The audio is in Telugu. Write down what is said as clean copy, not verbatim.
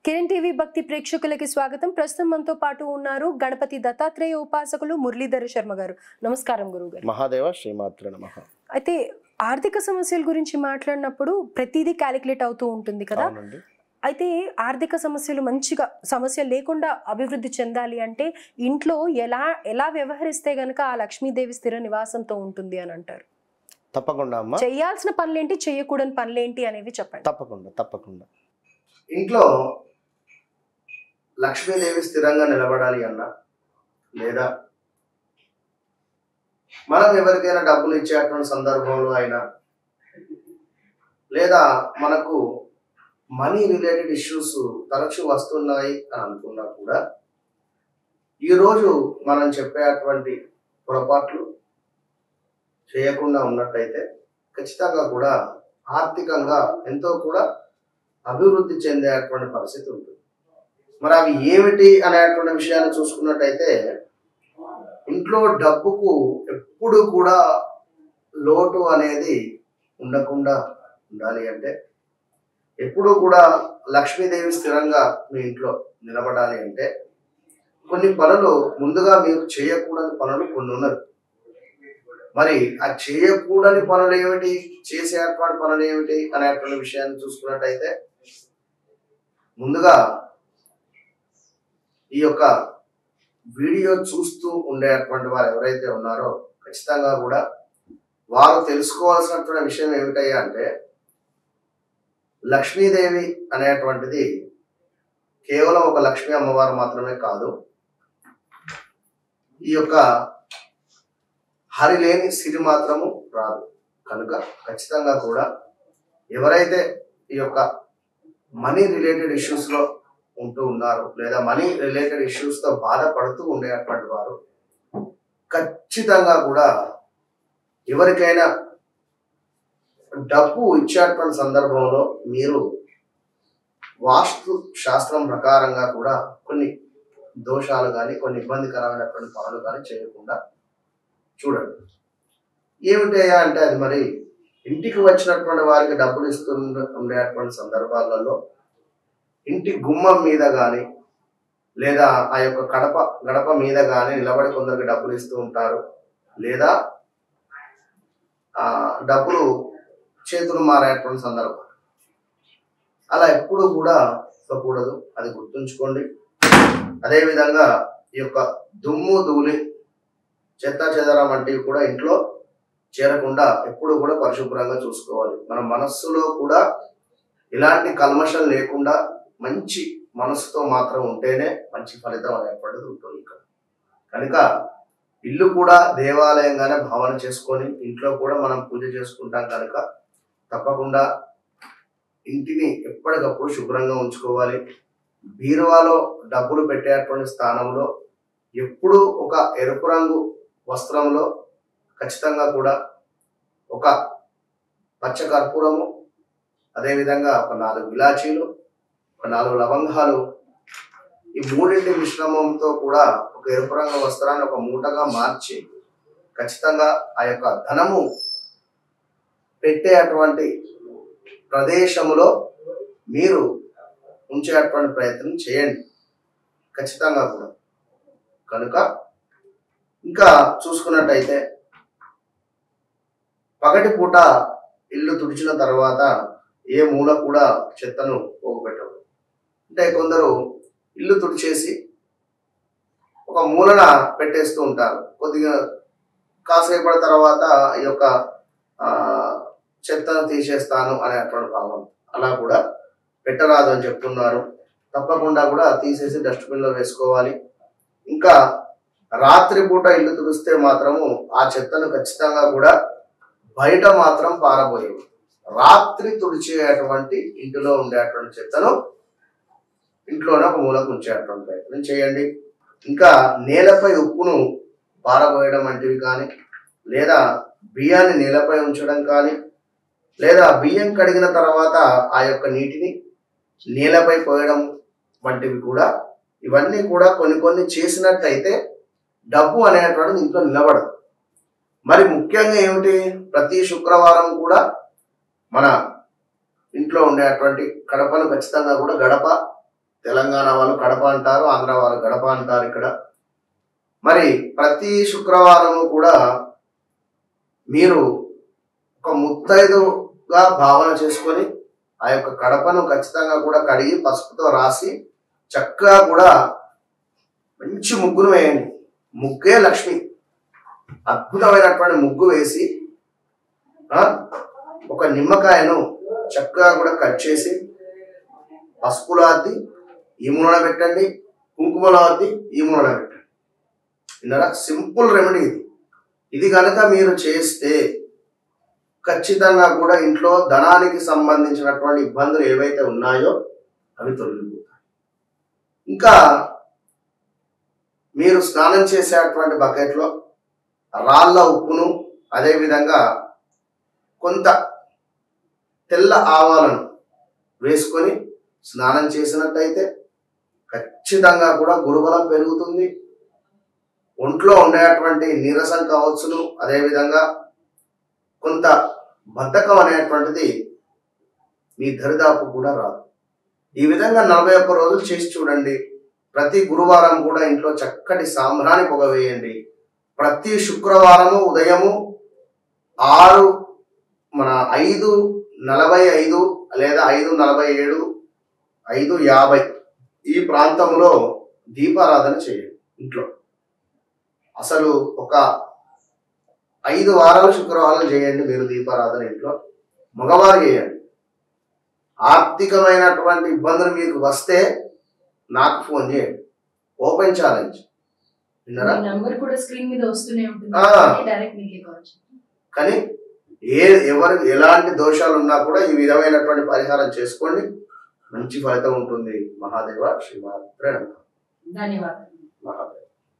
కిరణ్ టీవీ భక్తి ప్రేక్షకులకి స్వాగతం. ప్రస్తుతం మనతో పాటు ఉన్నారు గణపతి దత్తాత్రేయ ఉపాసకులు మురళీధర శర్మ గారు. నమస్కారం గురుగారు. మహాదేవ శ్రీమాత్రే నమః. అయితే ఆర్థిక సమస్యల గురించి మాట్లాడినప్పుడు ప్రతిదీ క్యాలిక్యులేట్ అవుతూ ఉంటుంది కదా. అయితే ఆర్థిక సమస్యలు మంచిగా సమస్యలు లేకుండా అభివృద్ధి చెందాలి అంటే ఇంట్లో ఎలా వ్యవహరిస్తే గనక ఆ లక్ష్మీదేవి స్థిర నివాసంతో ఉంటుంది అని అంటారు? తప్పకుండా అమ్మా. చేయాల్సిన పనులేంటి, చేయకూడని పనులేంటి అనేవి చెప్పండి. తప్పకుండా ఇంట్లో లక్ష్మీదేవి స్థిరంగా నిలబడాలి అన్నా, లేదా మనం ఎవరికైనా డబ్బులు ఇచ్చేటువంటి సందర్భంలో అయినా, లేదా మనకు మనీ రిలేటెడ్ ఇష్యూస్ తరచూ వస్తున్నాయి అని అనుకున్నా కూడా, ఈరోజు మనం చెప్పేటువంటి పొరపాట్లు చేయకుండా ఉన్నట్టయితే ఖచ్చితంగా కూడా ఆర్థికంగా ఎంతో కూడా అభివృద్ధి చెందేటువంటి పరిస్థితి ఉంటుంది. మరి అవి ఏమిటి అనేటువంటి విషయాన్ని చూసుకున్నట్టయితే, ఇంట్లో డబ్బుకు ఎప్పుడు కూడా లోటు అనేది ఉండకుండా ఉండాలి అంటే, ఎప్పుడు కూడా లక్ష్మీదేవి స్థిరంగా మీ ఇంట్లో నిలబడాలి అంటే, కొన్ని పనులు ముందుగా మీరు చేయకూడని పనులు కొన్ని ఉన్నవి. మరి ఆ చేయకూడని పనులు ఏమిటి, చేసేటువంటి పనులు ఏమిటి అనేటువంటి విషయాన్ని చూసుకున్నట్టయితే, ముందుగా ఈ యొక్క వీడియో చూస్తూ ఉండేటువంటి వారు ఎవరైతే ఉన్నారో ఖచ్చితంగా కూడా వారు తెలుసుకోవాల్సినటువంటి విషయం ఏమిటయ్యా అంటే, లక్ష్మీదేవి అనేటువంటిది కేవలం ఒక లక్ష్మీ అమ్మవారు మాత్రమే కాదు. ఈ యొక్క హరిలేని సిరి మాత్రము రాదు. కనుక ఖచ్చితంగా కూడా ఎవరైతే ఈ యొక్క మనీ రిలేటెడ్ ఇష్యూస్ లో ఉంటూ ఉన్నారు, లేదా మనీ రిలేటెడ్ ఇష్యూస్ తో బాధపడుతూ ఉండేటువంటి వారు ఖచ్చితంగా కూడా ఎవరికైనా డబ్బు ఇచ్చేటువంటి సందర్భంలో మీరు వాస్తు శాస్త్రం ప్రకారంగా కూడా కొన్ని దోషాలు కానీ, కొన్ని ఇబ్బందికరమైనటువంటి పనులు కానీ చేయకుండా చూడండి. ఏమిటయ్యా అంటే, అది మరి ఇంటికి వచ్చినటువంటి వారికి డబ్బులు ఉండేటువంటి సందర్భాలలో ఇంటి గుమ్మం మీద కానీ, లేదా ఆ యొక్క గడప మీద కానీ నిలబడి కొందరికి డబ్బులు ఇస్తూ ఉంటారు, లేదా డబ్బులు చేతులు మారేటువంటి సందర్భం. అలా ఎప్పుడు కూడా ఇవ్వకూడదు, అది గుర్తుంచుకోండి. అదేవిధంగా ఈ యొక్క దుమ్ము ధూళి చెత్త చెదరం వంటివి కూడా ఇంట్లో చేరకుండా ఎప్పుడు కూడా పరిశుభ్రంగా చూసుకోవాలి. మన మనస్సులో కూడా ఇలాంటి కల్మషం లేకుండా మంచి మనసుతో మాత్రం ఉంటేనే మంచి ఫలితం అనేటువంటిది ఉంటుంది ఇక్కడ. కనుక ఇల్లు కూడా దేవాలయంగానే భావన చేసుకొని ఇంట్లో కూడా మనం పూజ చేసుకుంటాం కనుక తప్పకుండా ఇంటిని ఎప్పటికప్పుడు శుభ్రంగా ఉంచుకోవాలి. బీరువాలో డబ్బులు పెట్టేటువంటి స్థానంలో ఎప్పుడూ ఒక ఎరుపు రంగు వస్త్రంలో ఖచ్చితంగా కూడా ఒక పచ్చ కర్పూరము, అదేవిధంగా ఒక 4 ఇలాచీలు, ఒక 4 లవంగాలు, ఈ మూడింటి మిశ్రమంతో కూడా ఒక ఎరుపు రంగు వస్త్రాన్ని ఒక మూటగా మార్చి ఖచ్చితంగా ఆ యొక్క ధనము పెట్టేటువంటి ప్రదేశములో మీరు ఉంచేటువంటి ప్రయత్నం చేయండి ఖచ్చితంగా కూడా. కనుక ఇంకా చూసుకున్నట్టయితే, పగటి పూట ఇల్లు తుడిచిన తర్వాత ఏ మూల కూడా చెత్తను పోగుపెట్టదు. అంటే కొందరు ఇల్లు తుడిచేసి ఒక మూలన పెట్టేస్తూ ఉంటారు. కొద్దిగా కాసేపటి తర్వాత ఈ యొక్క చెత్తను తీసేస్తాను అనేటువంటి భావం. అలా కూడా పెట్టరాదు అని చెప్తున్నారు. తప్పకుండా కూడా తీసేసి డస్ట్బిన్లో వేసుకోవాలి. ఇంకా రాత్రి పూట ఇల్లు తుడిస్తే మాత్రము ఆ చెత్తను ఖచ్చితంగా కూడా బయట మాత్రం పారబోయేవి. రాత్రి తుడిచేటువంటి ఇంటిలో ఉండేటువంటి చెత్తను ఇంట్లోనే ఒక మూలకు ఉంచేటువంటి ప్రయత్నం చేయండి. ఇంకా నేలపై ఉప్పును పారబోయడం వంటివి కానీ, లేదా బియ్యాన్ని నేలపై ఉంచడం కానీ, లేదా బియ్యం కడిగిన తర్వాత ఆ యొక్క నీటిని నేలపై పోయడం వంటివి కూడా, ఇవన్నీ కూడా కొన్ని చేసినట్టయితే డబ్బు అనేటువంటిది ఇంట్లో నిలబడదు. మరి ముఖ్యంగా ఏమిటి, ప్రతి శుక్రవారం కూడా మన ఇంట్లో ఉండేటువంటి గడపను ఖచ్చితంగా కూడా గడప తెలంగాణ వాళ్ళు కడప అంటారు, ఆంధ్ర వాళ్ళు గడప అంటారు ఇక్కడ. మరి ప్రతి శుక్రవారము కూడా మీరు ఒక ముత్తైదుగా భావన చేసుకొని ఆ యొక్క కడపను ఖచ్చితంగా కూడా కడిగి పసుపుతో రాసి చక్కగా కూడా మంచి ముగ్గును వేయండి. ముగ్గే లక్ష్మి. అద్భుతమైనటువంటి ముగ్గు వేసి ఒక నిమ్మకాయను చక్కగా కూడా కట్ చేసి పసుపులో అద్ది ఈ మూలన పెట్టండి, కుంకుమలో అద్ది ఈ మూలన పెట్టండి. విన్నారా? సింపుల్ రెమెడీ ఇది. ఇది కనుక మీరు చేస్తే ఖచ్చితంగా కూడా ఇంట్లో ధనానికి సంబంధించినటువంటి ఇబ్బందులు ఏవైతే ఉన్నాయో అవి తొలగిపోతాయి. ఇంకా మీరు స్నానం చేసేటువంటి బకెట్లో రాళ్ళ ఉప్పును, అదేవిధంగా కొంత తెల్ల ఆవాలను వేసుకొని స్నానం చేసినట్టయితే ఖచ్చితంగా కూడా గురుబలం పెరుగుతుంది. ఒంట్లో ఉండేటువంటి నీరసం కావచ్చును, అదేవిధంగా కొంత బద్ధకం అనేటువంటిది మీ దరిదాపు కూడా రాదు. ఈ విధంగా 41 రోజులు చేసి చూడండి. ప్రతి గురువారం కూడా ఇంట్లో చక్కటి సాంబ్రాణి పొగ వేయండి. ప్రతి శుక్రవారము ఉదయము 5:45 లేదా 5:47, 5:50 ఈ ప్రాంతంలో దీపారాధన చేయండి ఇంట్లో. అసలు ఒక 5 వారాలు శుక్రవారం చేయండి మీరు దీపారాధన ఇంట్లో. మగవారు చేయండి. ఆర్థికమైనటువంటి ఇబ్బందులు మీకు వస్తే నాకు ఫోన్ చేయండి. Open challenge. విన్నారా? నంబర్ కూడా స్క్రీన్ మీద వస్తూనే ఉంటుంది, డైరెక్ట్ మీకే కాల్ చేయండి. కానీ ఎవరికి ఎలాంటి దోషాలు ఉన్నా కూడా ఈ విధమైనటువంటి పరిహారం చేసుకోండి. మంచి ఫలితం ఉంటుంది. మహాదేవ శ్రీమాత్రే నమః. ధన్యవాదాలు.